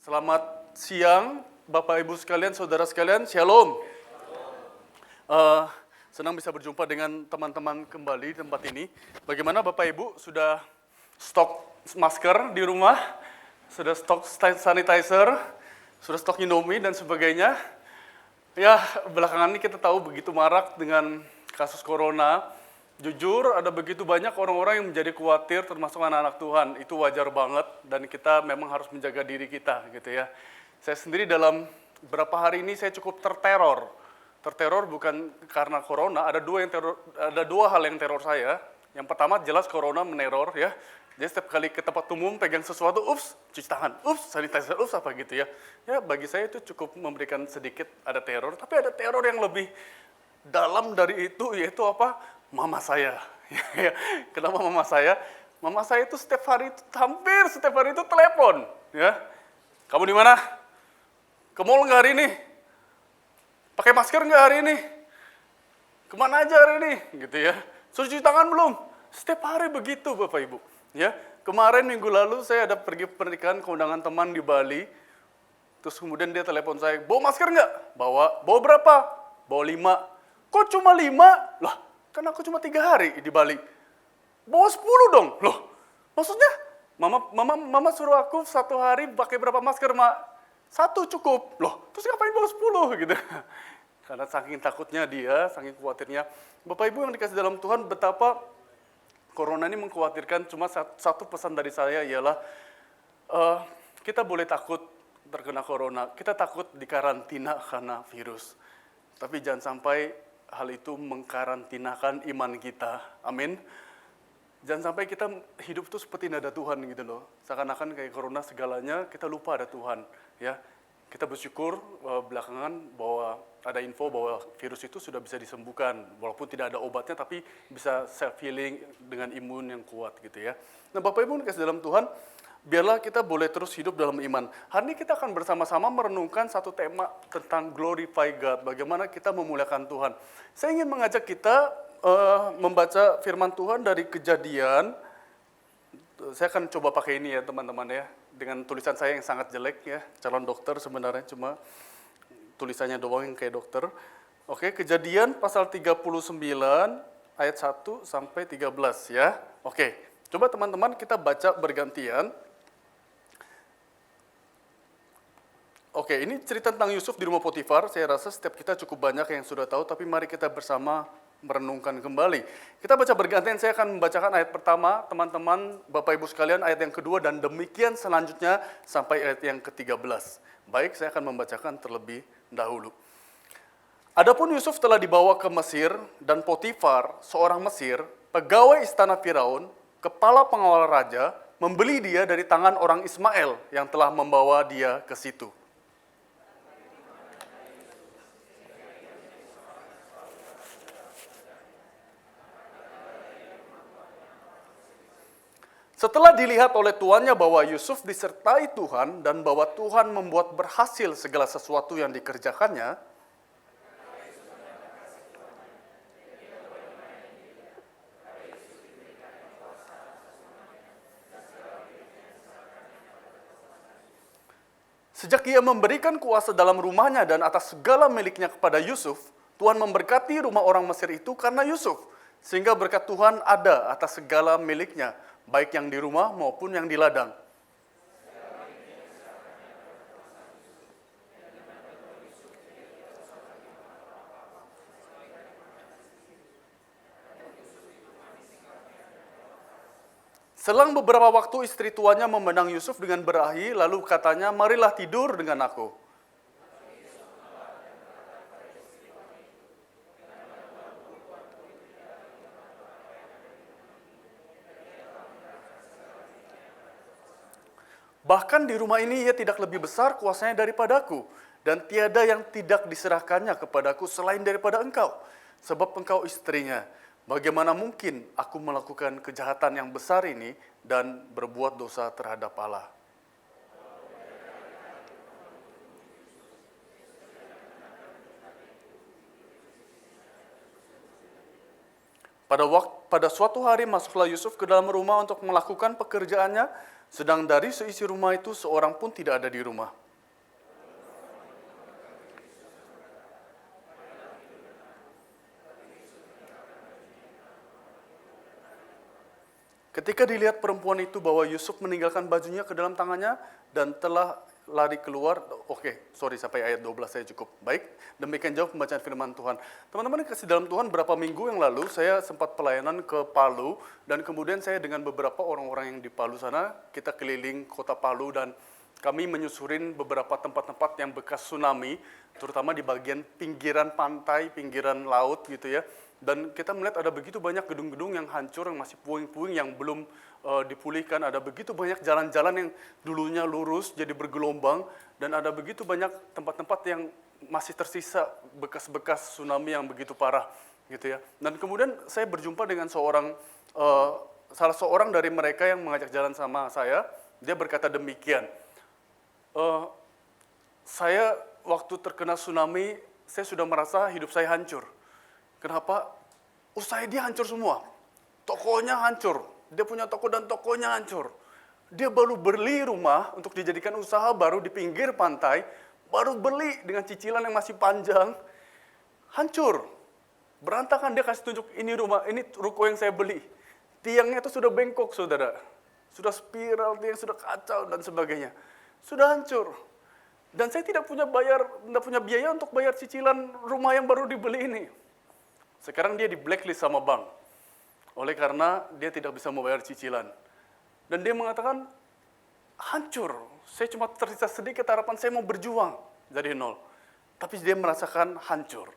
Selamat siang, Bapak Ibu sekalian, saudara sekalian, Shalom. Senang bisa berjumpa dengan teman-teman kembali di tempat ini. Bagaimana Bapak Ibu sudah stok masker di rumah, sudah stok sanitizer, sudah stok Indomie dan sebagainya. Ya, belakangan ini kita tahu begitu marak dengan kasus corona. Jujur, ada begitu banyak orang-orang yang menjadi khawatir, termasuk anak-anak Tuhan. Itu wajar banget, dan kita memang harus menjaga diri kita, gitu ya. Saya sendiri dalam beberapa hari ini saya cukup terteror. Terteror bukan karena corona, ada dua hal yang teror saya. Yang pertama jelas corona meneror, ya. Jadi setiap kali ke tempat umum pegang sesuatu, cuci tangan, sanitizer, apa gitu ya. Ya, bagi saya itu cukup memberikan sedikit ada teror, tapi ada teror yang lebih dalam dari itu, yaitu apa? Mama saya. Kenapa mama saya? Mama saya itu hampir setiap hari itu telepon, ya. Kamu di mana? Ke mall nggak hari ini? Pakai masker nggak hari ini? Kemana aja hari ini? Gitu ya. Sudah cuci tangan belum? Setiap hari begitu, Bapak Ibu. Ya, kemarin minggu lalu saya ada pergi pernikahan keundangan teman di Bali. Terus kemudian dia telepon saya, bawa masker nggak? Bawa. Bawa berapa? Bawa 5. Kok cuma 5? Lah, kan aku cuma 3 hari di Bali. Bawa 10 dong. Loh, maksudnya? Mama suruh aku 1 hari pakai berapa masker, Mak? 1 cukup. Loh, terus ngapain bawa 10 gitu? Karena saking takutnya dia, saking khawatirnya. Bapak Ibu yang dikasih dalam Tuhan, betapa corona ini mengkhawatirkan. Cuma satu pesan dari saya ialah, kita boleh takut terkena corona. Kita takut dikarantina karena virus. Tapi jangan sampai hal itu mengkarantinakan iman kita. Amin. Jangan sampai kita hidup itu seperti tidak ada Tuhan gitu loh. Seakan-akan kayak corona segalanya, kita lupa ada Tuhan. Ya, kita bersyukur belakangan bahwa ada info bahwa virus itu sudah bisa disembuhkan. Walaupun tidak ada obatnya, tapi bisa self-healing dengan imun yang kuat gitu ya. Nah, Bapak Ibu dikasih dalam Tuhan, biarlah kita boleh terus hidup dalam iman. Hari ini kita akan bersama-sama merenungkan satu tema tentang glorify God, bagaimana kita memuliakan Tuhan. Saya ingin mengajak kita membaca firman Tuhan dari Kejadian. Saya akan coba pakai ini ya teman-teman ya, dengan tulisan saya yang sangat jelek ya, calon dokter sebenarnya, cuma tulisannya doang yang kayak dokter. Oke, Kejadian pasal 39 ayat 1 sampai 13 ya. Oke, coba teman-teman kita baca bergantian. Oke, ini cerita tentang Yusuf di rumah Potifar. Saya rasa setiap kita cukup banyak yang sudah tahu, tapi mari kita bersama merenungkan kembali. Kita baca bergantian, saya akan membacakan ayat pertama, teman-teman, Bapak Ibu sekalian, ayat yang kedua, dan demikian selanjutnya sampai ayat yang ke-13. Baik, saya akan membacakan terlebih dahulu. Adapun Yusuf telah dibawa ke Mesir, dan Potifar, seorang Mesir, pegawai istana Firaun, kepala pengawal raja, membeli dia dari tangan orang Ismail yang telah membawa dia ke situ. Setelah dilihat oleh tuannya bahwa Yusuf disertai Tuhan dan bahwa Tuhan membuat berhasil segala sesuatu yang dikerjakannya, sejak ia memberikan kuasa dalam rumahnya dan atas segala miliknya kepada Yusuf, Tuhan memberkati rumah orang Mesir itu karena Yusuf, sehingga berkat Tuhan ada atas segala miliknya, baik yang di rumah maupun yang di ladang. Selang beberapa waktu istri tuannya memandang Yusuf dengan berahi, lalu katanya, marilah tidur dengan aku. Bahkan di rumah ini ia tidak lebih besar kuasanya daripadaku, dan tiada yang tidak diserahkannya kepadaku selain daripada engkau, sebab engkau istrinya. Bagaimana mungkin aku melakukan kejahatan yang besar ini dan berbuat dosa terhadap Allah? Pada suatu hari masuklah Yusuf ke dalam rumah untuk melakukan pekerjaannya, sedang dari seisi rumah itu seorang pun tidak ada di rumah. Ketika dilihat perempuan itu bahwa Yusuf meninggalkan bajunya ke dalam tangannya dan telah lari keluar, sampai ayat 12 saya cukup. Baik, demikian jauh pembacaan firman Tuhan. Teman-teman yang kasih dalam Tuhan, berapa minggu yang lalu saya sempat pelayanan ke Palu, dan kemudian saya dengan beberapa orang-orang yang di Palu sana, kita keliling kota Palu dan kami menyusurin beberapa tempat-tempat yang bekas tsunami, terutama di bagian pinggiran pantai, pinggiran laut gitu ya. Dan kita melihat ada begitu banyak gedung-gedung yang hancur, yang masih puing-puing, yang belum dipulihkan. Ada begitu banyak jalan-jalan yang dulunya lurus jadi bergelombang, dan ada begitu banyak tempat-tempat yang masih tersisa bekas-bekas tsunami yang begitu parah, gitu ya. Dan kemudian saya berjumpa dengan salah seorang dari mereka yang mengajak jalan sama saya. Dia berkata demikian, saya waktu terkena tsunami, saya sudah merasa hidup saya hancur. Kenapa? Usaha dia hancur semua. Tokonya hancur. Dia punya toko dan tokonya hancur. Dia baru beli rumah untuk dijadikan usaha baru di pinggir pantai. Baru beli dengan cicilan yang masih panjang. Hancur. Berantakan. Dia kasih tunjuk, ini rumah, ini ruko yang saya beli. Tiangnya itu sudah bengkok, saudara. Sudah spiral, tiang sudah kacau dan sebagainya. Sudah hancur. Dan saya tidak punya biaya untuk bayar cicilan rumah yang baru dibeli ini. Sekarang dia di blacklist sama bank, oleh karena dia tidak bisa membayar cicilan. Dan dia mengatakan, hancur, saya cuma tersisa sedikit harapan, saya mau berjuang dari nol. Tapi dia merasakan hancur.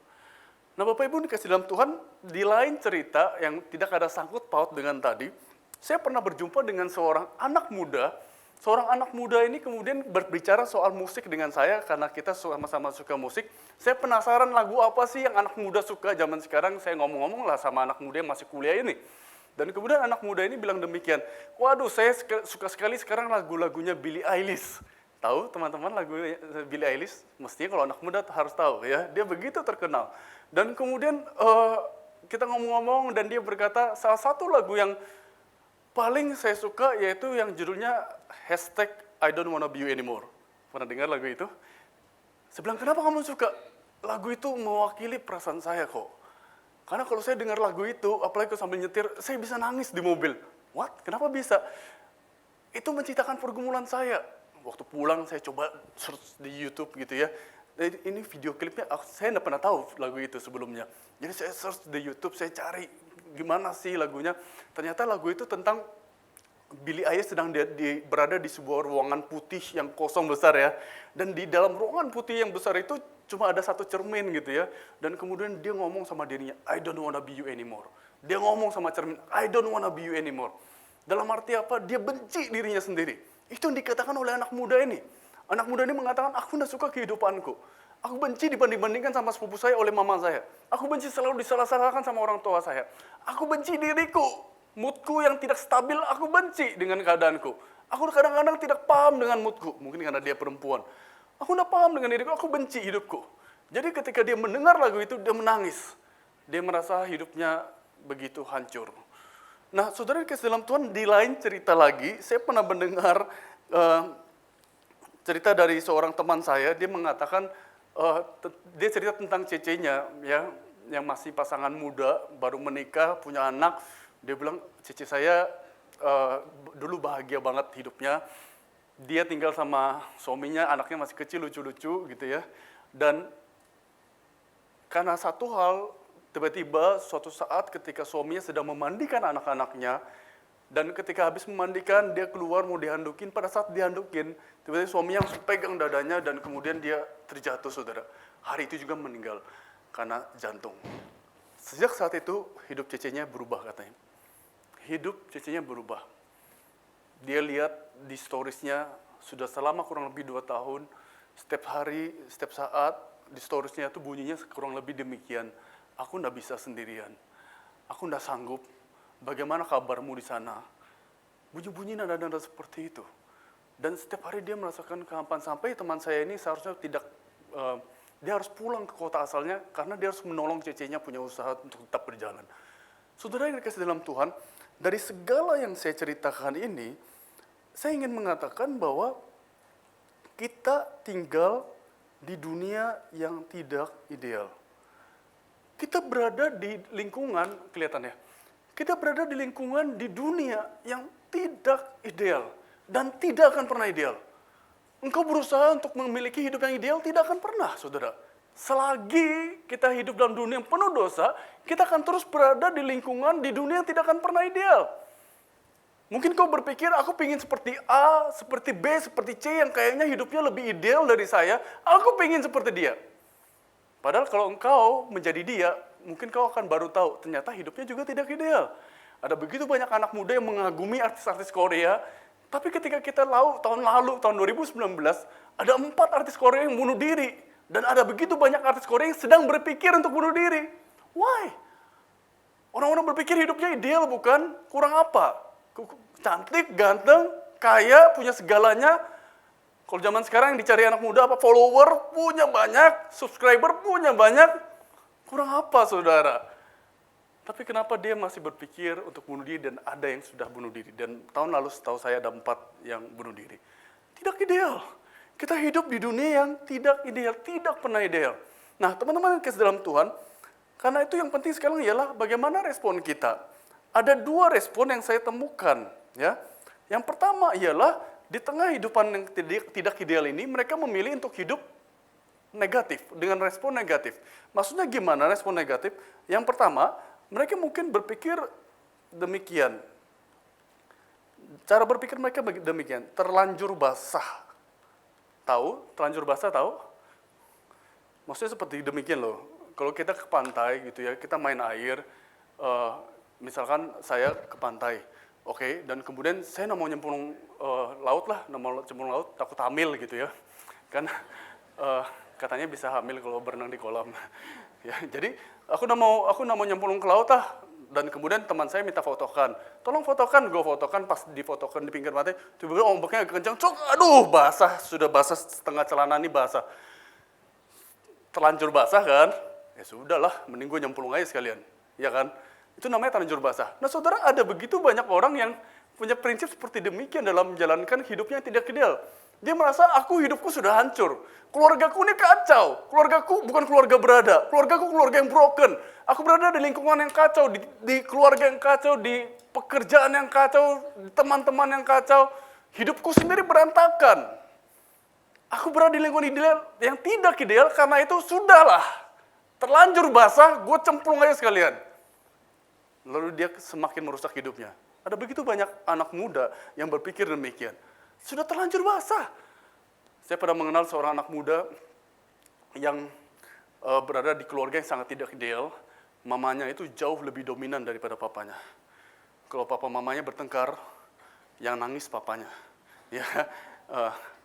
Nah Bapak Ibu dikasih dalam Tuhan, di lain cerita yang tidak ada sangkut paut dengan tadi, saya pernah berjumpa dengan seorang anak muda. Seorang anak muda ini kemudian berbicara soal musik dengan saya, karena kita sama-sama suka musik. Saya penasaran lagu apa sih yang anak muda suka zaman sekarang, saya ngomong-ngomong lah sama anak muda yang masih kuliah ini. Dan kemudian anak muda ini bilang demikian, waduh saya suka sekali sekarang lagu-lagunya Billie Eilish. Tahu teman-teman lagu Billie Eilish? Mestinya kalau anak muda harus tahu ya, dia begitu terkenal. Dan kemudian kita ngomong-ngomong dan dia berkata, salah satu lagu yang paling saya suka yaitu yang judulnya #I don't wanna be you anymore. Pernah dengar lagu itu? Saya bilang, kenapa kamu suka? Lagu itu mewakili perasaan saya kok. Karena kalau saya dengar lagu itu, apalagi sambil nyetir, saya bisa nangis di mobil. What? Kenapa bisa? Itu menceritakan pergumulan saya. Waktu pulang saya coba search di YouTube gitu ya. Ini video klipnya, saya tidak pernah tahu lagu itu sebelumnya. Jadi saya search di YouTube, saya cari gimana sih lagunya. Ternyata lagu itu tentang Billie Eilish sedang berada di sebuah ruangan putih yang kosong besar ya. Dan di dalam ruangan putih yang besar itu cuma ada satu cermin gitu ya. Dan kemudian dia ngomong sama dirinya, I don't wanna be you anymore. Dia ngomong sama cermin, I don't wanna be you anymore. Dalam arti apa? Dia benci dirinya sendiri. Itu yang dikatakan oleh anak muda ini. Anak muda ini mengatakan, aku tidak suka kehidupanku. Aku benci dibanding-bandingkan sama sepupu saya oleh mama saya. Aku benci selalu disalah-salahkan sama orang tua saya. Aku benci diriku. Moodku yang tidak stabil, aku benci dengan keadaanku. Aku kadang-kadang tidak paham dengan moodku. Mungkin karena dia perempuan. Aku tidak paham dengan diriku, aku benci hidupku. Jadi ketika dia mendengar lagu itu, dia menangis. Dia merasa hidupnya begitu hancur. Nah, saudara kasih dalam Tuhan, di lain cerita lagi, saya pernah mendengar cerita dari seorang teman saya. Dia mengatakan, dia cerita tentang cecenya, ya, yang masih pasangan muda, baru menikah, punya anak. Dia bilang, cece saya dulu bahagia banget hidupnya. Dia tinggal sama suaminya, anaknya masih kecil, lucu-lucu gitu ya. Dan karena satu hal, tiba-tiba suatu saat ketika suaminya sedang memandikan anak-anaknya, dan ketika habis memandikan, dia keluar mau dihandukin. Pada saat dihandukin, tiba-tiba suaminya langsung pegang dadanya dan kemudian dia terjatuh, saudara. Hari itu juga meninggal karena jantung. Sejak saat itu, hidup cecenya berubah katanya. Hidup cecenya berubah. Dia lihat di storiesnya sudah selama kurang lebih 2 tahun, setiap hari, setiap saat, di storiesnya itu bunyinya kurang lebih demikian. Aku tidak bisa sendirian. Aku tidak sanggup. Bagaimana kabarmu di sana? Bunyi-bunyi nada-nada seperti itu. Dan setiap hari dia merasakan kehampaan. Sampai teman saya ini seharusnya dia harus pulang ke kota asalnya karena dia harus menolong cecenya punya usaha untuk tetap berjalan. Saudara yang dikasih dalam Tuhan, dari segala yang saya ceritakan ini, saya ingin mengatakan bahwa kita tinggal di dunia yang tidak ideal. Kita berada di lingkungan, kelihatan ya, kita berada di lingkungan di dunia yang tidak ideal dan tidak akan pernah ideal. Engkau berusaha untuk memiliki hidup yang ideal, tidak akan pernah, saudara. Selagi kita hidup dalam dunia yang penuh dosa, kita akan terus berada di lingkungan di dunia yang tidak akan pernah ideal. Mungkin kau berpikir, aku pengen seperti A, seperti B, seperti C, yang kayaknya hidupnya lebih ideal dari saya. Aku pengen seperti dia. Padahal kalau engkau menjadi dia, mungkin kau akan baru tahu, ternyata hidupnya juga tidak ideal. Ada begitu banyak anak muda yang mengagumi artis-artis Korea, tapi ketika kita tahun lalu, tahun 2019, ada 4 artis Korea yang bunuh diri. Dan ada begitu banyak artis Korea yang sedang berpikir untuk bunuh diri. Why? Orang-orang berpikir hidupnya ideal, bukan? Kurang apa? Cantik, ganteng, kaya, punya segalanya. Kalau zaman sekarang yang dicari anak muda apa? Follower punya banyak, subscriber punya banyak. Kurang apa, saudara? Tapi kenapa dia masih berpikir untuk bunuh diri dan ada yang sudah bunuh diri? Dan tahun lalu setahu saya ada 4 yang bunuh diri. Tidak ideal. Kita hidup di dunia yang tidak ideal, tidak pernah ideal. Nah, teman-teman yang kasih dalam Tuhan, karena itu yang penting sekarang ialah bagaimana respon kita. Ada 2 respon yang saya temukan. Ya. Yang pertama ialah di tengah hidupan yang tidak ideal ini, mereka memilih untuk hidup negatif, dengan respon negatif. Maksudnya gimana respon negatif? Yang pertama, mereka mungkin berpikir demikian. Cara berpikir mereka demikian, terlanjur basah. Tahu? Terlanjur basah tahu? Maksudnya seperti demikian loh. Kalau kita ke pantai gitu ya, kita main air, misalkan saya ke pantai, oke, dan kemudian saya mau nyemplung laut lah, mau nyemplung laut, takut hamil gitu ya. Kan katanya bisa hamil kalau berenang di kolam. Ya, jadi aku mau nyemplung ke laut lah, dan kemudian teman saya minta fotokan. Tolong fotokan, gue fotokan, pas difotokan di pinggir pantai, tiba-tiba ombaknya agak kencang, aduh basah, sudah basah setengah celana ini basah. Terlanjur basah kan? Ya sudahlah, mending gue nyemplung aja sekalian. Ya kan? Itu namanya terlanjur basah. Nah saudara, ada begitu banyak orang yang punya prinsip seperti demikian dalam menjalankan hidupnya yang tidak ideal. Dia merasa hidupku sudah hancur. Keluargaku ini kacau. Keluargaku bukan keluarga berada. Keluargaku keluarga yang broken. Aku berada di lingkungan yang kacau, di keluarga yang kacau, di pekerjaan yang kacau, di teman-teman yang kacau. Hidupku sendiri berantakan. Aku berada di lingkungan ideal yang tidak ideal, karena itu sudahlah. Terlanjur basah, gue cemplung aja sekalian. Lalu dia semakin merusak hidupnya. Ada begitu banyak anak muda yang berpikir demikian. Sudah terlanjur basah. Saya pernah mengenal seorang anak muda yang berada di keluarga yang sangat tidak ideal. Mamanya itu jauh lebih dominan daripada papanya. Kalau papa mamanya bertengkar, yang nangis papanya. Ya,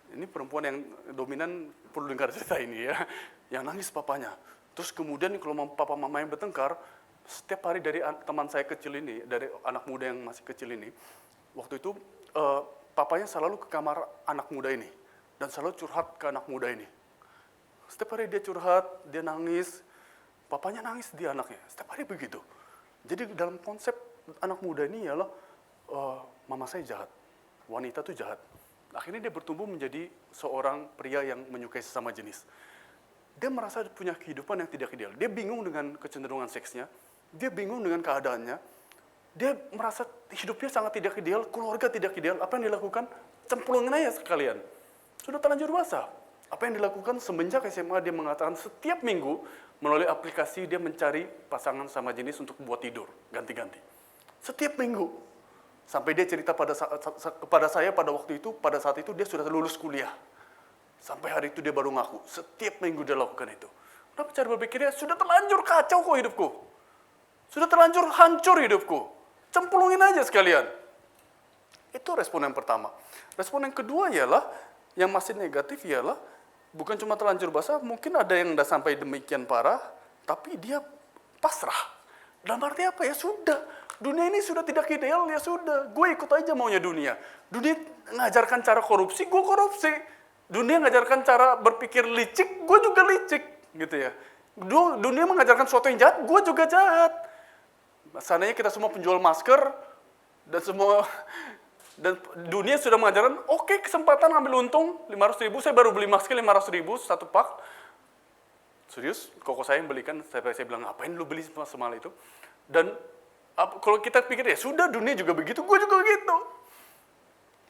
ini perempuan yang dominan perlu dengar cerita ini ya. Yang nangis papanya. Terus kemudian kalau papa mamanya bertengkar, setiap hari dari teman saya kecil ini, dari anak muda yang masih kecil ini, waktu itu papanya selalu ke kamar anak muda ini dan selalu curhat ke anak muda ini. Setiap hari dia curhat, dia nangis, papanya nangis di anaknya. Setiap hari begitu. Jadi dalam konsep anak muda ini ialah mama saya jahat, wanita itu jahat. Akhirnya dia bertumbuh menjadi seorang pria yang menyukai sesama jenis. Dia merasa punya kehidupan yang tidak ideal. Dia bingung dengan kecenderungan seksnya, dia bingung dengan keadaannya. Dia merasa hidupnya sangat tidak ideal, keluarga tidak ideal. Apa yang dilakukan? Cemplungin aja sekalian. Sudah terlanjur basah. Apa yang dilakukan semenjak SMA, dia mengatakan setiap minggu melalui aplikasi dia mencari pasangan sama jenis untuk buat tidur, ganti-ganti. Setiap minggu. Sampai dia cerita kepada saya pada waktu itu, pada saat itu dia sudah lulus kuliah. Sampai hari itu dia baru ngaku, setiap minggu dia lakukan itu. Kenapa cara berpikirnya? Sudah terlanjur kacau kok hidupku. Sudah terlanjur hancur hidupku. Cemplungin aja sekalian. Itu respon yang pertama. Respon yang kedua ialah, yang masih negatif ialah, bukan cuma terlanjur basah, mungkin ada yang udah sampai demikian parah, tapi dia pasrah. Dalam arti apa? Ya sudah, dunia ini sudah tidak ideal, ya sudah. Gue ikut aja maunya dunia. Dunia ngajarkan cara korupsi, gue korupsi. Dunia ngajarkan cara berpikir licik, gue juga licik. Gitu ya. Dunia mengajarkan sesuatu yang jahat, gue juga jahat. Seandainya kita semua penjual masker, dan dunia sudah mengajarkan, oke, kesempatan ambil untung 500.000, saya baru beli masker 500.000 satu pak. Serius, koko saya yang belikan, saya bilang, ngapain lu beli semahal itu? Dan kalau kita pikir, ya sudah, dunia juga begitu, gue juga begitu.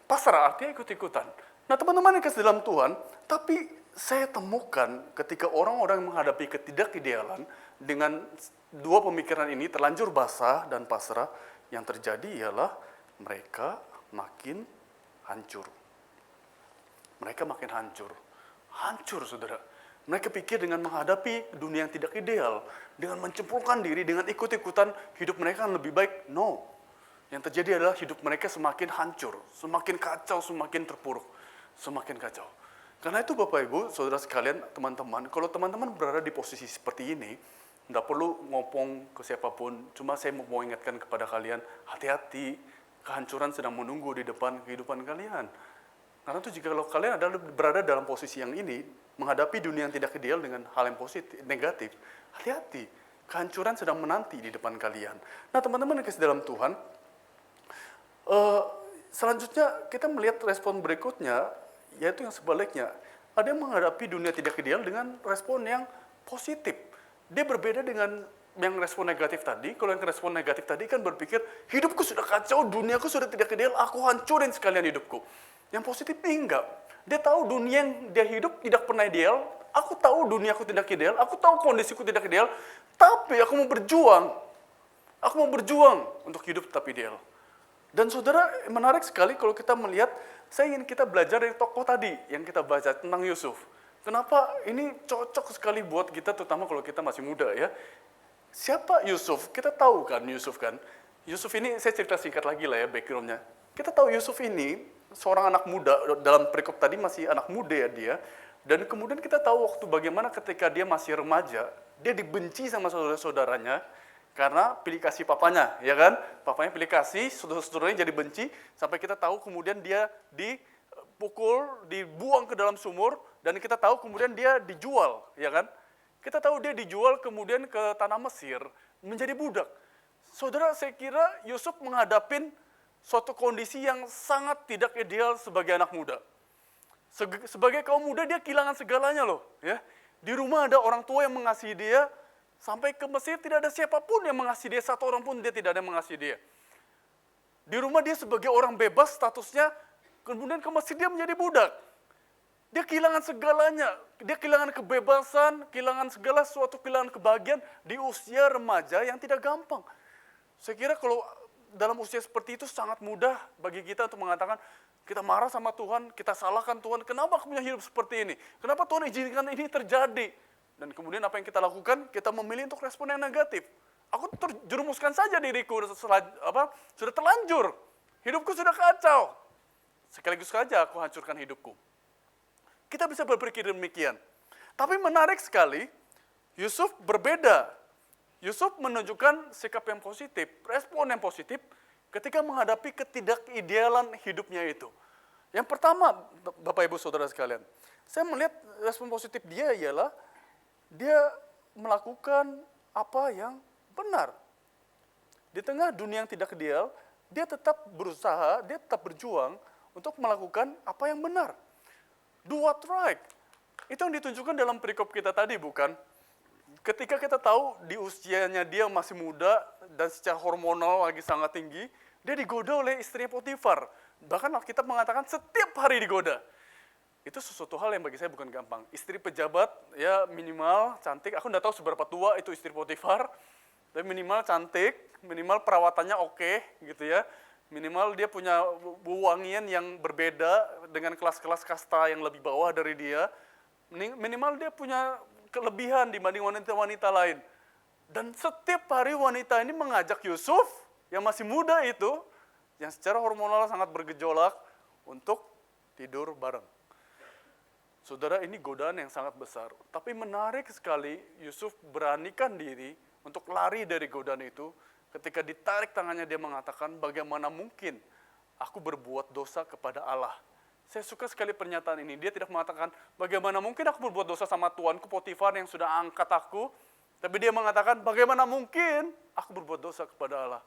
Pasrah, artinya ikut-ikutan. Nah teman-teman yang kasih dalam Tuhan, tapi saya temukan ketika orang-orang menghadapi ketidakidealan, dengan dua pemikiran ini, terlanjur basah dan pasrah, yang terjadi ialah mereka makin hancur. Mereka makin hancur. Hancur, saudara. Mereka pikir dengan menghadapi dunia yang tidak ideal, dengan mencemplungkan diri, dengan ikut-ikutan, hidup mereka lebih baik. No. Yang terjadi adalah hidup mereka semakin hancur, semakin kacau, semakin terpuruk, semakin kacau. Karena itu Bapak Ibu, saudara sekalian, teman-teman, kalau teman-teman berada di posisi seperti ini, tidak perlu ngopong ke siapapun, cuma saya mau ingatkan kepada kalian, hati-hati, kehancuran sedang menunggu di depan kehidupan kalian. Karena itu jika kalian berada dalam posisi yang ini, menghadapi dunia yang tidak ideal dengan hal yang positif, negatif, hati-hati, kehancuran sedang menanti di depan kalian. Nah teman-teman yang kasih dalam Tuhan, selanjutnya kita melihat respon berikutnya, yaitu yang sebaliknya. Ada yang menghadapi dunia tidak ideal dengan respon yang positif. Dia berbeda dengan yang respon negatif tadi. Kalau yang respon negatif tadi kan berpikir, hidupku sudah kacau, duniaku sudah tidak ideal, aku hancurin sekalian hidupku. Yang positif enggak. Dia tahu dunia yang dia hidup tidak pernah ideal, aku tahu duniaku tidak ideal, aku tahu kondisiku tidak ideal, tapi aku mau berjuang. Aku mau berjuang untuk hidup tetap ideal. Dan saudara, menarik sekali kalau kita melihat, saya ingin kita belajar dari tokoh tadi yang kita baca tentang Yusuf. Kenapa ini cocok sekali buat kita, terutama kalau kita masih muda ya. Siapa Yusuf? Kita tahu kan Yusuf kan. Yusuf ini, saya cerita singkat lagi lah ya background-nya. Kita tahu Yusuf ini seorang anak muda, dalam perikop tadi masih anak muda ya dia. Dan kemudian kita tahu waktu bagaimana ketika dia masih remaja, dia dibenci sama saudara-saudaranya, karena pilih kasih papanya, ya kan? Papanya pilih kasih, saudara-saudaranya jadi benci, sampai kita tahu kemudian dia dipukul, dibuang ke dalam sumur, dan kita tahu kemudian dia dijual, ya kan? Kita tahu dia dijual kemudian ke tanah Mesir, menjadi budak. Saudara, saya kira Yusuf menghadapin suatu kondisi yang sangat tidak ideal sebagai anak muda. Sebagai kaum muda dia kehilangan segalanya loh, ya. Di rumah ada orang tua yang mengasihi dia, sampai ke Mesir tidak ada siapapun yang mengasihi dia, satu orang pun dia tidak ada yang mengasihi dia. Di rumah dia sebagai orang bebas statusnya, kemudian ke Mesir dia menjadi budak. Dia kehilangan segalanya, dia kehilangan kebebasan, kehilangan segala sesuatu, kehilangan kebahagiaan di usia remaja yang tidak gampang. Saya kira kalau dalam usia seperti itu sangat mudah bagi kita untuk mengatakan, kita marah sama Tuhan, kita salahkan Tuhan, kenapa aku punya hidup seperti ini? Kenapa Tuhan izinkan ini terjadi? Dan kemudian apa yang kita lakukan? Kita memilih untuk respon yang negatif. Aku terjerumuskan saja diriku, sudah terlanjur. Hidupku sudah kacau. Sekaligus saja aku hancurkan hidupku. Kita bisa berpikir demikian. Tapi menarik sekali, Yusuf berbeda. Yusuf menunjukkan sikap yang positif, respon yang positif ketika menghadapi ketidakidealan hidupnya itu. Yang pertama, Bapak Ibu Saudara sekalian, saya melihat respon positif dia ialah dia melakukan apa yang benar. Di tengah dunia yang tidak ideal, dia tetap berusaha, dia tetap berjuang untuk melakukan apa yang benar. Do what right. Itu yang ditunjukkan dalam perikop kita tadi, bukan? Ketika kita tahu di usianya dia masih muda dan secara hormonal lagi sangat tinggi, dia digoda oleh istrinya Potifar. Bahkan Alkitab mengatakan setiap hari digoda. Itu sesuatu hal yang bagi saya bukan gampang. Istri pejabat, ya minimal cantik. Aku tidak tahu seberapa tua itu istri Potifar, tapi minimal cantik, minimal perawatannya oke, gitu ya. Minimal dia punya wangian yang berbeda dengan kelas-kelas kasta yang lebih bawah dari dia. Minimal dia punya kelebihan dibanding wanita-wanita lain. Dan setiap hari wanita ini mengajak Yusuf, yang masih muda itu, yang secara hormonal sangat bergejolak, untuk tidur bareng. Saudara, ini godaan yang sangat besar. Tapi menarik sekali, Yusuf beranikan diri untuk lari dari godaan itu. Ketika ditarik tangannya, dia mengatakan, bagaimana mungkin aku berbuat dosa kepada Allah. Saya suka sekali pernyataan ini. Dia tidak mengatakan, bagaimana mungkin aku berbuat dosa sama tuanku Potifar yang sudah angkat aku, Tapi dia mengatakan, bagaimana mungkin aku berbuat dosa kepada Allah?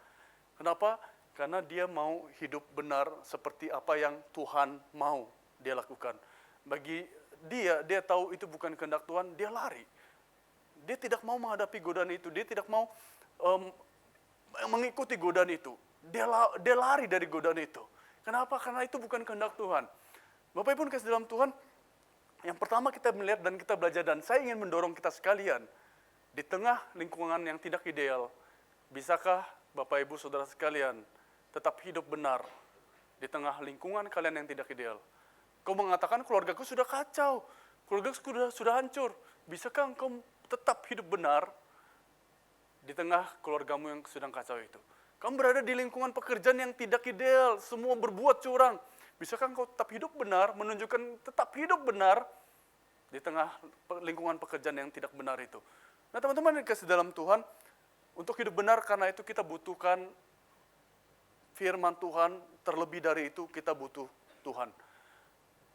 Kenapa? Karena dia mau hidup benar seperti apa yang Tuhan mau dia lakukan. Bagi dia tahu itu bukan kehendak Tuhan, dia lari. Dia tidak mau menghadapi godaan itu, dia tidak mau mengikuti godaan itu. Dia lari dari godaan itu. Kenapa? Karena itu bukan kehendak Tuhan. Bapak Ibu kasih dalam Tuhan, yang pertama kita melihat dan kita belajar, dan saya ingin mendorong kita sekalian, di tengah lingkungan yang tidak ideal, bisakah Bapak Ibu Saudara sekalian tetap hidup benar di tengah lingkungan kalian yang tidak ideal? Kau mengatakan keluargaku sudah kacau, keluargaku sudah hancur. Bisakah engkau tetap hidup benar di tengah keluargamu yang sedang kacau itu? Kamu berada di lingkungan pekerjaan yang tidak ideal, semua berbuat curang. Bisakah engkau tetap hidup benar, menunjukkan tetap hidup benar di tengah lingkungan pekerjaan yang tidak benar itu? Nah teman-teman yang kasih dalam Tuhan, untuk hidup benar karena itu kita butuhkan firman Tuhan, terlebih dari itu kita butuh Tuhan.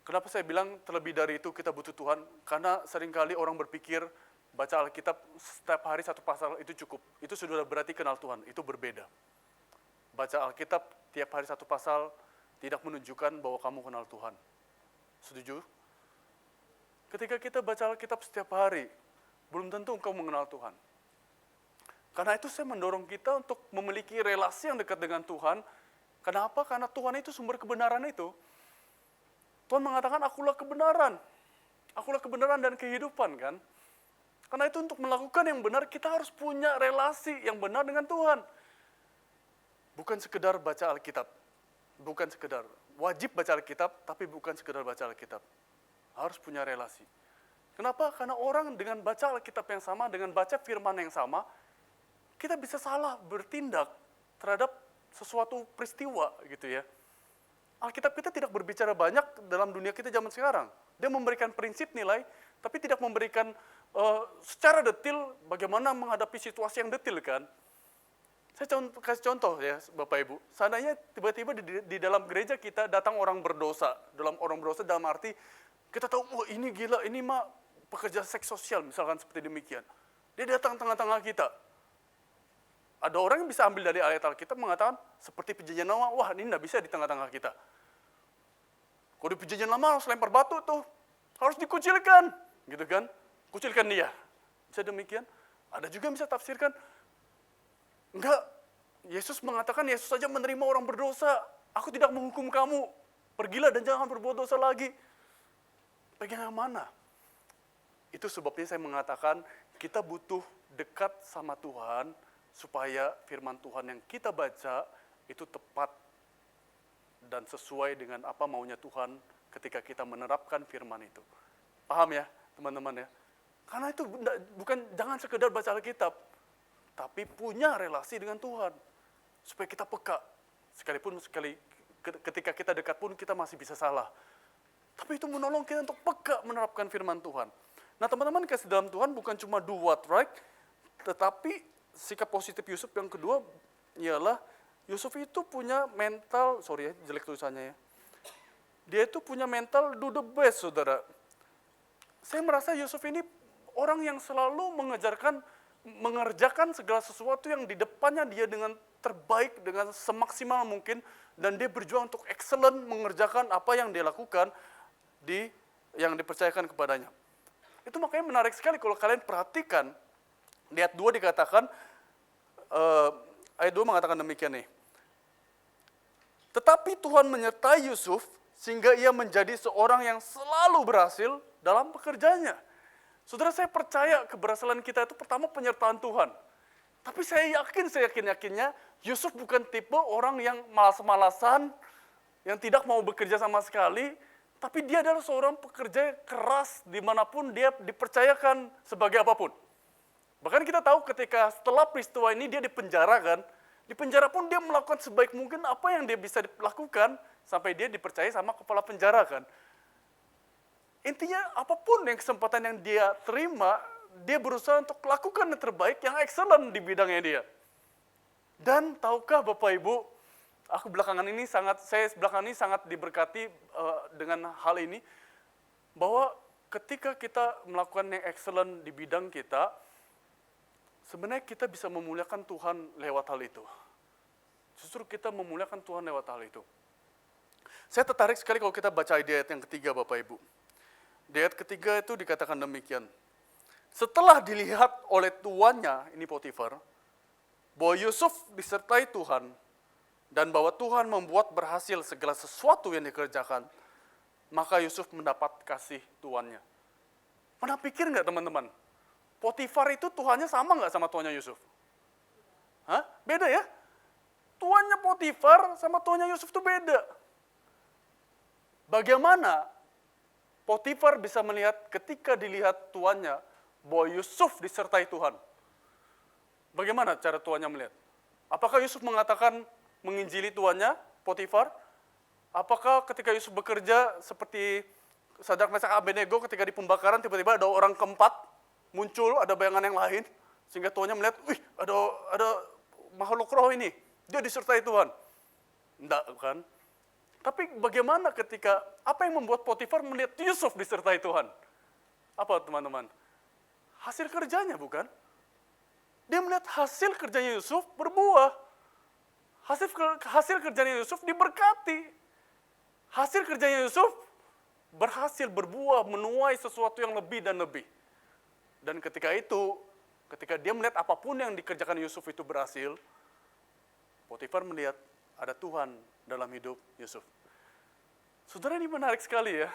Kenapa saya bilang terlebih dari itu kita butuh Tuhan? Karena seringkali orang berpikir baca Alkitab setiap hari satu pasal itu cukup. Itu sudah berarti kenal Tuhan, itu berbeda. Baca Alkitab tiap hari satu pasal tidak menunjukkan bahwa kamu kenal Tuhan. Setuju? Ketika kita baca Alkitab setiap hari, belum tentu engkau mengenal Tuhan. Karena itu saya mendorong kita untuk memiliki relasi yang dekat dengan Tuhan. Kenapa? Karena Tuhan itu sumber kebenaran itu. Tuhan mengatakan, akulah kebenaran. Akulah kebenaran dan kehidupan, kan? Karena itu untuk melakukan yang benar, kita harus punya relasi yang benar dengan Tuhan. Bukan sekedar baca Alkitab. Bukan sekedar. Wajib baca Alkitab, tapi bukan sekedar baca Alkitab. Harus punya relasi. Kenapa? Karena orang dengan baca Alkitab yang sama, dengan baca firman yang sama, kita bisa salah bertindak terhadap sesuatu peristiwa gitu ya. Alkitab kita tidak berbicara banyak dalam dunia kita zaman sekarang. Dia memberikan prinsip nilai, tapi tidak memberikan secara detail bagaimana menghadapi situasi yang detail kan. Saya kasih contoh ya Bapak Ibu. Seandainya tiba-tiba di dalam gereja kita datang orang berdosa. Orang berdosa dalam arti kita tahu, oh ini gila, ini mah pekerja seks sosial misalkan seperti demikian. Dia datang tengah-tengah kita. Ada orang yang bisa ambil dari ayat Alkitab mengatakan, seperti perjanjian lama, wah ini tidak bisa di tengah-tengah kita. Kalau di perjanjian lama harus lempar batu tuh, harus dikucilkan, gitu kan? Kucilkan dia. Bisa demikian. Ada juga yang bisa tafsirkan, enggak, Yesus mengatakan, Yesus saja menerima orang berdosa. Aku tidak menghukum kamu. Pergilah dan jangan berbuat dosa lagi. Pegang yang mana? Itu sebabnya saya mengatakan, kita butuh dekat sama Tuhan, supaya firman Tuhan yang kita baca itu tepat dan sesuai dengan apa maunya Tuhan ketika kita menerapkan firman itu. Paham ya teman-teman ya? Karena itu bukan jangan sekedar baca Alkitab, tapi punya relasi dengan Tuhan. Supaya kita peka. Sekalipun ketika kita dekat pun kita masih bisa salah. Tapi itu menolong kita untuk peka menerapkan firman Tuhan. Nah teman-teman kasih dalam Tuhan bukan cuma do what right, tetapi sikap positif Yusuf yang kedua ialah Yusuf itu punya mental, sorry ya jelek tulisannya ya. Dia itu punya mental do the best, saudara. Saya merasa Yusuf ini orang yang selalu mengerjakan segala sesuatu yang di depannya dia dengan terbaik, dengan semaksimal mungkin, dan dia berjuang untuk excellent mengerjakan apa yang dia lakukan yang dipercayakan kepadanya. Itu makanya menarik sekali kalau kalian perhatikan. Di ayat 2 dikatakan, ayat 2 mengatakan demikian nih. Tetapi Tuhan menyertai Yusuf sehingga ia menjadi seorang yang selalu berhasil dalam pekerjaannya. Saudara, saya percaya keberhasilan kita itu pertama penyertaan Tuhan. Tapi saya yakin-yakinnya Yusuf bukan tipe orang yang malas-malasan, yang tidak mau bekerja sama sekali, tapi dia adalah seorang pekerja keras dimanapun dia dipercayakan sebagai apapun. Bahkan kita tahu ketika setelah peristiwa ini dia dipenjara kan, di penjara pun dia melakukan sebaik mungkin apa yang dia bisa lakukan sampai dia dipercaya sama kepala penjara kan. Intinya apapun yang kesempatan yang dia terima, dia berusaha untuk lakukan yang terbaik, yang excellent di bidangnya dia. Dan tahukah Bapak Ibu, saya belakangan ini sangat diberkati dengan hal ini, bahwa ketika kita melakukan yang excellent di bidang kita, Sebenarnya kita bisa memuliakan Tuhan lewat hal itu. Justru kita memuliakan Tuhan lewat hal itu. Saya tertarik sekali kalau kita baca ayat yang ketiga, Bapak Ibu. Di ayat ketiga itu dikatakan demikian. Setelah dilihat oleh tuannya, ini Potifar, bahwa Yusuf disertai Tuhan, dan bahwa Tuhan membuat berhasil segala sesuatu yang dikerjakan, maka Yusuf mendapat kasih tuannya. Pernah pikir nggak teman-teman? Potifar itu tuannya sama nggak sama tuannya Yusuf? Hah? Beda ya? Tuannya Potifar sama tuannya Yusuf itu beda. Bagaimana Potifar bisa melihat ketika dilihat tuannya bahwa Yusuf disertai Tuhan? Bagaimana cara tuannya melihat? Apakah Yusuf mengatakan menginjili tuannya, Potifar? Apakah ketika Yusuf bekerja seperti Sadrak, Mesak, Abednego ketika di pembakaran tiba-tiba ada orang keempat muncul, ada bayangan yang lain sehingga tuannya melihat, wih, ada makhluk roh ini, dia disertai Tuhan. Enggak kan? Tapi bagaimana ketika, apa yang membuat Potifar melihat Yusuf disertai Tuhan? Apa teman-teman? Hasil kerjanya bukan? Dia melihat hasil kerjanya Yusuf berbuah. Hasil kerjanya Yusuf diberkati. Hasil kerjanya Yusuf berhasil berbuah, menuai sesuatu yang lebih dan lebih. Dan ketika itu, ketika dia melihat apapun yang dikerjakan Yusuf itu berhasil, Potifar melihat ada Tuhan dalam hidup Yusuf. Saudara, ini menarik sekali ya.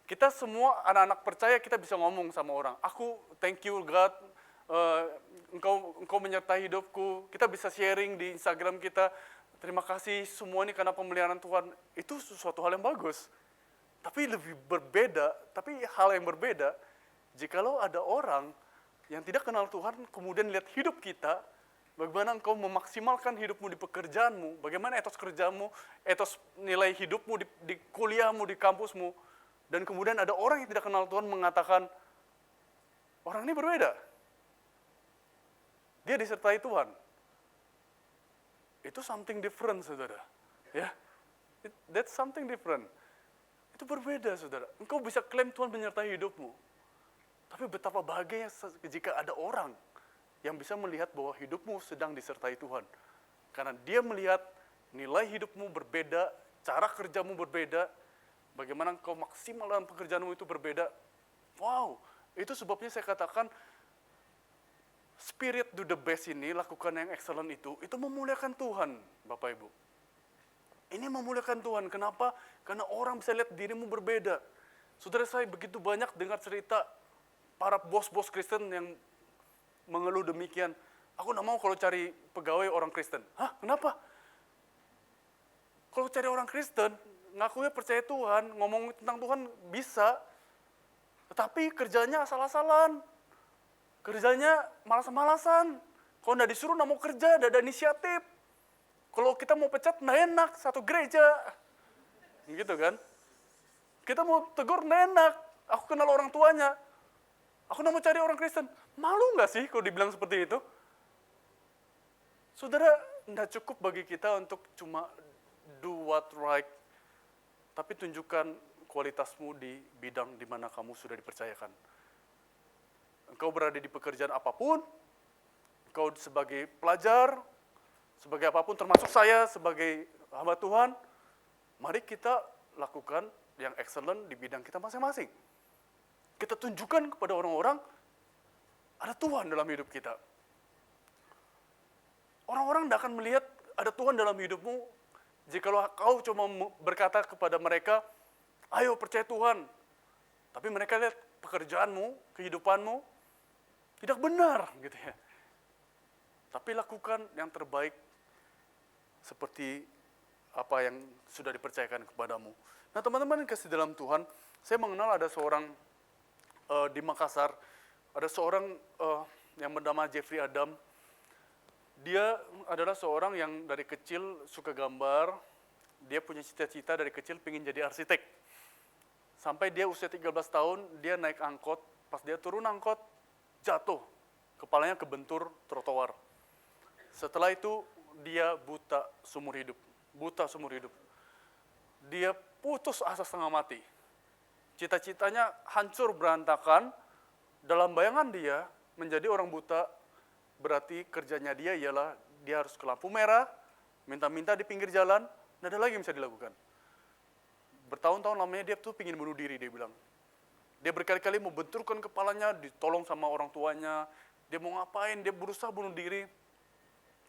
Kita semua anak-anak percaya kita bisa ngomong sama orang. Aku thank you God, engkau menyertai hidupku. Kita bisa sharing di Instagram kita. Terima kasih semua ini karena pemeliharaan Tuhan. Itu sesuatu hal yang bagus. Tapi hal yang berbeda, jikalau ada orang yang tidak kenal Tuhan, kemudian lihat hidup kita, bagaimana engkau memaksimalkan hidupmu di pekerjaanmu, bagaimana etos kerjamu, etos nilai hidupmu di kuliahmu, di kampusmu, dan kemudian ada orang yang tidak kenal Tuhan mengatakan, orang ini berbeda. Dia disertai Tuhan. Itu something different, saudara. Ya, that's something different. Itu berbeda, saudara. Engkau bisa klaim Tuhan menyertai hidupmu. Tapi betapa bahagianya jika ada orang yang bisa melihat bahwa hidupmu sedang disertai Tuhan. Karena dia melihat nilai hidupmu berbeda, cara kerjamu berbeda, bagaimana engkau maksimal dalam pekerjaanmu itu berbeda. Wow, itu sebabnya saya katakan, spirit do the best ini, lakukan yang excellent itu memuliakan Tuhan, Bapak Ibu. Ini memuliakan Tuhan. Kenapa? Karena orang bisa lihat dirimu berbeda. Saudara, saya begitu banyak dengar cerita para bos-bos Kristen yang mengeluh demikian. Aku tidak mau kalau cari pegawai orang Kristen. Hah? Kenapa? Kalau cari orang Kristen, ngakunya percaya Tuhan, ngomong tentang Tuhan bisa, tetapi kerjanya asal-asalan. Kerjanya malas-malasan. Kalau tidak disuruh, tidak mau kerja, tidak ada inisiatif. Kalau kita mau pecat, tidak enak, satu gereja. Gitu kan? Kita mau tegur, tidak enak. Aku kenal orang tuanya. Aku tidak mau cari orang Kristen. Malu nggak sih kalau dibilang seperti itu? Saudara, tidak cukup bagi kita untuk cuma do what right, tapi tunjukkan kualitasmu di bidang di mana kamu sudah dipercayakan. Engkau berada di pekerjaan apapun, engkau sebagai pelajar, sebagai apapun, termasuk saya sebagai hamba Tuhan, mari kita lakukan yang excellent di bidang kita masing-masing. Kita tunjukkan kepada orang-orang, ada Tuhan dalam hidup kita. Orang-orang tidak akan melihat ada Tuhan dalam hidupmu, jika kau cuma berkata kepada mereka, ayo percaya Tuhan. Tapi mereka lihat pekerjaanmu, kehidupanmu, tidak benar, gitu ya. Tapi lakukan yang terbaik seperti apa yang sudah dipercayakan kepadamu. Nah, teman-teman yang kasih dalam Tuhan, saya mengenal ada seorang di Makassar, ada seorang yang bernama Jeffrey Adam. Dia adalah seorang yang dari kecil suka gambar. Dia punya cita-cita dari kecil pengen jadi arsitek. Sampai dia usia 13 tahun, dia naik angkot. Pas dia turun angkot, jatuh. Kepalanya kebentur trotoar. Setelah itu, dia buta seumur hidup. Buta seumur hidup. Dia putus asa setengah mati. Cita-citanya hancur berantakan. Dalam bayangan dia, menjadi orang buta berarti kerjanya dia ialah dia harus ke lampu merah, minta-minta di pinggir jalan, tidak ada lagi yang bisa dilakukan. Bertahun-tahun lamanya dia tuh pingin bunuh diri, dia bilang. Dia berkali-kali mau benturkan kepalanya, ditolong sama orang tuanya, dia mau ngapain, dia berusaha bunuh diri,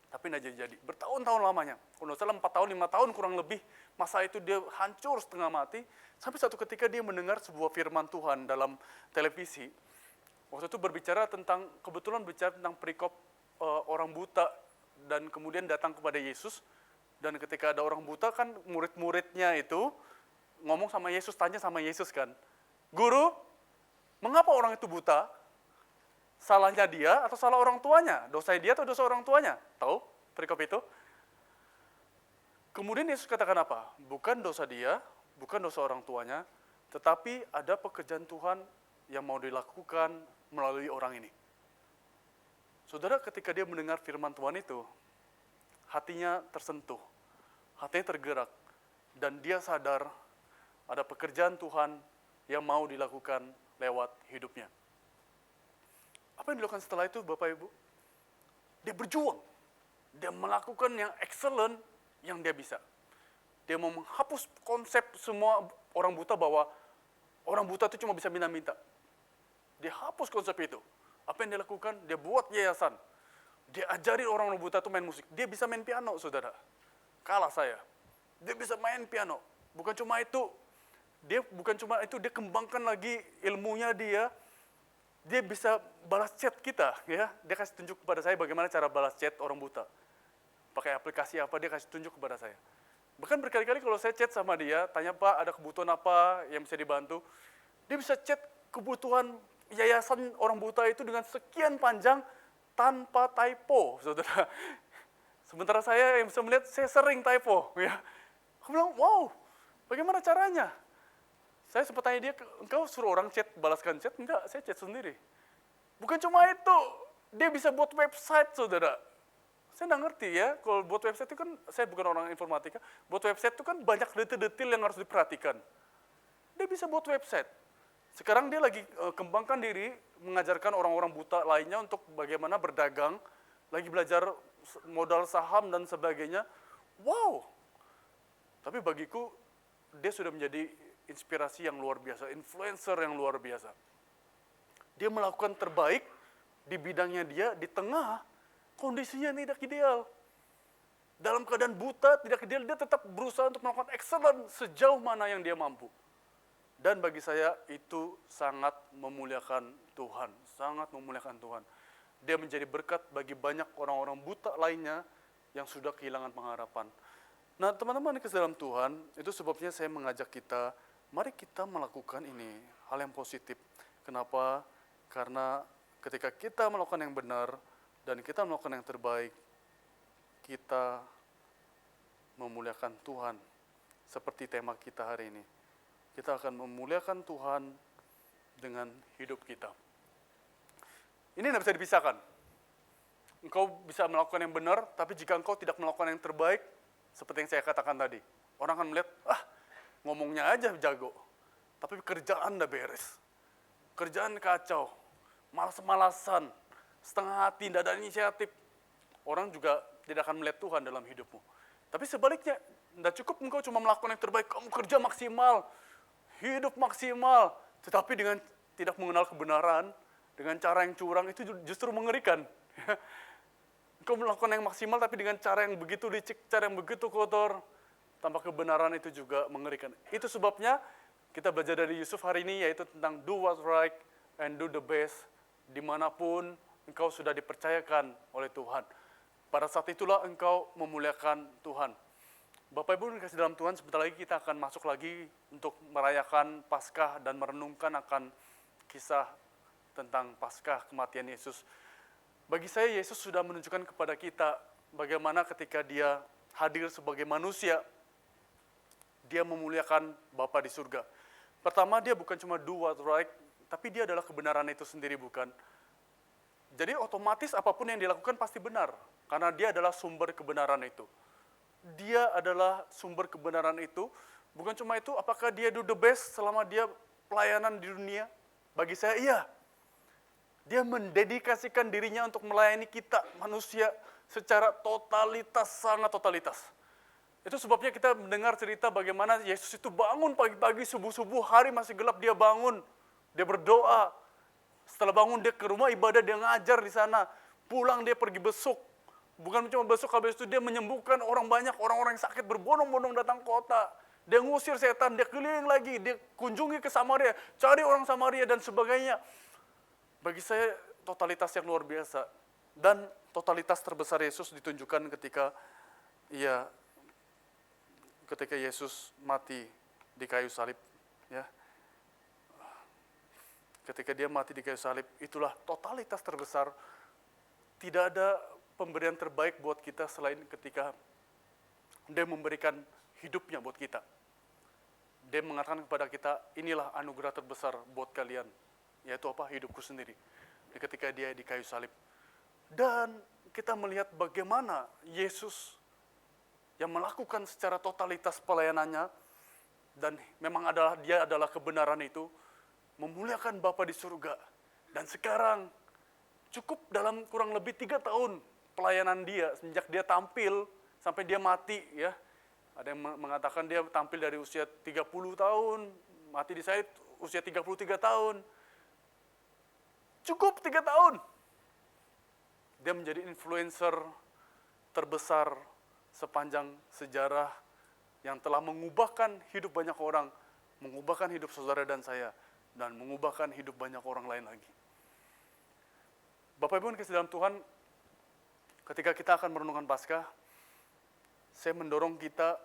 tapi tidak jadi-jadi. Bertahun-tahun lamanya, kalau salah 4 tahun, 5 tahun kurang lebih, masa itu dia hancur setengah mati, sampai satu ketika dia mendengar sebuah firman Tuhan dalam televisi. Waktu itu berbicara tentang, kebetulan bicara tentang perikop orang buta, dan kemudian datang kepada Yesus, dan ketika ada orang buta kan murid-muridnya itu, ngomong sama Yesus, tanya sama Yesus kan, Guru, mengapa orang itu buta? Salahnya dia atau salah orang tuanya? Dosa dia atau dosa orang tuanya? Tahu perikop itu? Kemudian Yesus katakan apa? Bukan dosa dia, bukan dosa orang tuanya, tetapi ada pekerjaan Tuhan yang mau dilakukan melalui orang ini. Saudara, ketika dia mendengar firman Tuhan itu, hatinya tersentuh, hatinya tergerak, dan dia sadar ada pekerjaan Tuhan yang mau dilakukan lewat hidupnya. Apa yang dilakukan setelah itu, Bapak Ibu? Dia berjuang. Dia melakukan yang excellent yang dia bisa. Dia mau menghapus konsep semua orang buta bahwa orang buta itu cuma bisa minta-minta. Dia hapus konsep itu. Apa yang dia lakukan? Dia buat yayasan. Dia ajari orang-orang buta itu main musik. Dia bisa main piano, saudara. Kalah saya. Dia bisa main piano. Bukan cuma itu, dia kembangkan lagi ilmunya dia. Dia bisa balas chat kita, ya. Dia kasih tunjuk kepada saya bagaimana cara balas chat orang buta. Pakai aplikasi apa, dia kasih tunjuk kepada saya. Bahkan berkali-kali kalau saya chat sama dia, tanya Pak ada kebutuhan apa yang bisa dibantu, dia bisa chat kebutuhan yayasan orang buta itu dengan sekian panjang tanpa typo, saudara. Sementara saya yang bisa melihat, saya sering typo, ya. Aku bilang, wow, bagaimana caranya? Saya sempat tanya dia, engkau suruh orang chat, balaskan chat? Enggak, saya chat sendiri. Bukan cuma itu, dia bisa buat website, saudara. Saya nggak ngerti ya, kalau buat website itu kan, saya bukan orang informatika, buat website itu kan banyak detail-detail yang harus diperhatikan. Dia bisa buat website. Sekarang dia lagi kembangkan diri, mengajarkan orang-orang buta lainnya untuk bagaimana berdagang, lagi belajar modal saham dan sebagainya. Wow! Tapi bagiku, dia sudah menjadi inspirasi yang luar biasa, influencer yang luar biasa. Dia melakukan terbaik di bidangnya dia, di tengah kondisinya tidak ideal. Dalam keadaan buta, tidak ideal, dia tetap berusaha untuk melakukan excellent sejauh mana yang dia mampu. Dan bagi saya itu sangat memuliakan Tuhan, sangat memuliakan Tuhan. Dia menjadi berkat bagi banyak orang-orang buta lainnya yang sudah kehilangan pengharapan. Nah, teman-teman yang dalam Tuhan, itu sebabnya saya mengajak kita, mari kita melakukan ini, hal yang positif. Kenapa? Karena ketika kita melakukan yang benar, dan kita melakukan yang terbaik, kita memuliakan Tuhan. Seperti tema kita hari ini. Kita akan memuliakan Tuhan dengan hidup kita. Ini tidak bisa dipisahkan. Engkau bisa melakukan yang benar, tapi jika engkau tidak melakukan yang terbaik, seperti yang saya katakan tadi, orang akan melihat, ngomongnya aja jago, tapi kerjaan udah beres. Kerjaan kacau, malas-malasan, setengah hati, tidak ada inisiatif. Orang juga tidak akan melihat Tuhan dalam hidupmu. Tapi sebaliknya, tidak cukup engkau cuma melakukan yang terbaik, kamu kerja maksimal, hidup maksimal, tetapi dengan tidak mengenal kebenaran, dengan cara yang curang, itu justru mengerikan. Engkau melakukan yang maksimal, tapi dengan cara yang begitu licik, cara yang begitu kotor, tanpa kebenaran itu juga mengerikan. Itu sebabnya kita belajar dari Yusuf hari ini, yaitu tentang do what's right and do the best, dimanapun engkau sudah dipercayakan oleh Tuhan. Pada saat itulah engkau memuliakan Tuhan. Bapak Ibu yang kasih dalam Tuhan, sebentar lagi kita akan masuk lagi untuk merayakan Paskah dan merenungkan akan kisah tentang Paskah kematian Yesus. Bagi saya, Yesus sudah menunjukkan kepada kita bagaimana ketika dia hadir sebagai manusia, dia memuliakan Bapa di surga. Pertama, dia bukan cuma do what right, tapi dia adalah kebenaran itu sendiri, bukan. Jadi otomatis apapun yang dilakukan pasti benar, karena dia adalah sumber kebenaran itu. Dia adalah sumber kebenaran itu. Bukan cuma itu, apakah dia do the best selama dia pelayanan di dunia? Bagi saya, iya. Dia mendedikasikan dirinya untuk melayani kita, manusia, secara totalitas, sangat totalitas. Itu sebabnya kita mendengar cerita bagaimana Yesus itu bangun pagi-pagi, subuh-subuh, hari masih gelap, dia bangun, dia berdoa. Setelah bangun dia ke rumah ibadah, dia ngajar di sana. Pulang dia pergi besuk. Bukan cuma besuk, habis itu dia menyembuhkan orang banyak, orang-orang yang sakit berbondong-bondong datang kota. Dia ngusir setan, dia keliling lagi, dia kunjungi ke Samaria, cari orang Samaria dan sebagainya. Bagi saya totalitas yang luar biasa. Dan totalitas terbesar Yesus ditunjukkan ketika Yesus mati di kayu salib, ya. Ketika dia mati di kayu salib, itulah totalitas terbesar. Tidak ada pemberian terbaik buat kita selain ketika dia memberikan hidupnya buat kita. Dia mengatakan kepada kita, inilah anugerah terbesar buat kalian, yaitu apa? Hidupku sendiri. Ketika dia di kayu salib. Dan kita melihat bagaimana Yesus yang melakukan secara totalitas pelayanannya, dan memang dia adalah kebenaran itu, memuliakan Bapa di surga. Dan sekarang, cukup dalam kurang lebih 3 tahun pelayanan dia, sejak dia tampil sampai dia mati, ya. Ada yang mengatakan dia tampil dari usia 30 tahun, mati di salib usia 33 tahun. Cukup 3 tahun. Dia menjadi influencer terbesar sepanjang sejarah yang telah mengubahkan hidup banyak orang, mengubahkan hidup saudara dan saya, dan mengubahkan hidup banyak orang lain lagi. Bapak Ibu yang kasih dalam Tuhan, ketika kita akan merenungkan Paskah, saya mendorong kita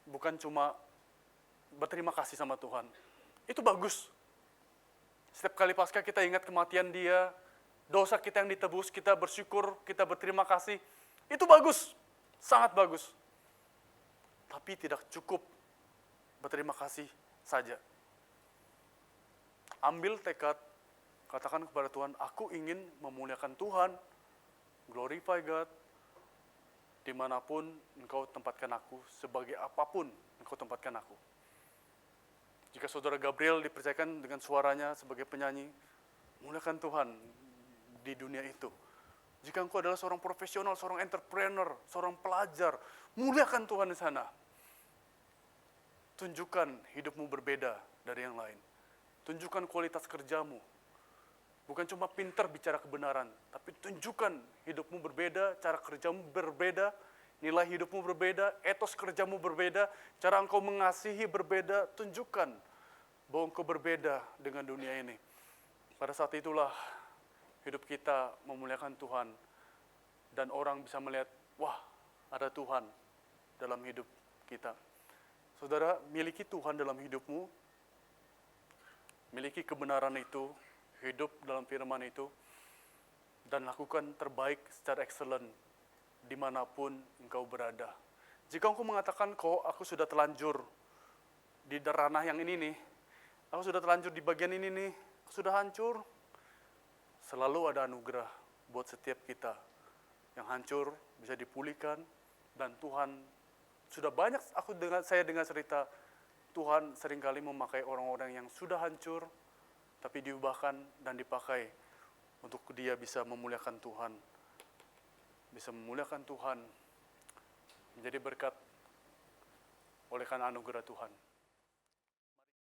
bukan cuma berterima kasih sama Tuhan. Itu bagus. Setiap kali Paskah kita ingat kematian Dia, dosa kita yang ditebus, kita bersyukur, kita berterima kasih. Itu bagus, sangat bagus. Tapi tidak cukup berterima kasih saja. Ambil tekad, katakan kepada Tuhan, aku ingin memuliakan Tuhan, glorify God, dimanapun Engkau tempatkan aku, sebagai apapun Engkau tempatkan aku. Jika saudara Gabriel dipercayakan dengan suaranya sebagai penyanyi, muliakan Tuhan di dunia itu. Jika engkau adalah seorang profesional, seorang entrepreneur, seorang pelajar, muliakan Tuhan di sana. Tunjukkan hidupmu berbeda dari yang lain. Tunjukkan kualitas kerjamu. Bukan cuma pintar bicara kebenaran, tapi tunjukkan hidupmu berbeda, cara kerjamu berbeda, nilai hidupmu berbeda, etos kerjamu berbeda, cara engkau mengasihi berbeda. Tunjukkan bahwa engkau berbeda dengan dunia ini. Pada saat itulah hidup kita memuliakan Tuhan, dan orang bisa melihat, wah, ada Tuhan dalam hidup kita. Saudara, miliki Tuhan dalam hidupmu, miliki kebenaran itu, hidup dalam firman itu, dan lakukan terbaik secara excellent dimanapun engkau berada. Jika engkau mengatakan, kok aku sudah telanjur di ranah yang ini nih, aku sudah telanjur di bagian ini nih, sudah hancur, selalu ada anugerah buat setiap kita. Yang hancur bisa dipulihkan, dan Tuhan sudah banyak saya dengar cerita, Tuhan seringkali memakai orang-orang yang sudah hancur, tapi diubahkan dan dipakai untuk dia bisa memuliakan Tuhan. Bisa memuliakan Tuhan, menjadi berkat oleh karena anugerah Tuhan.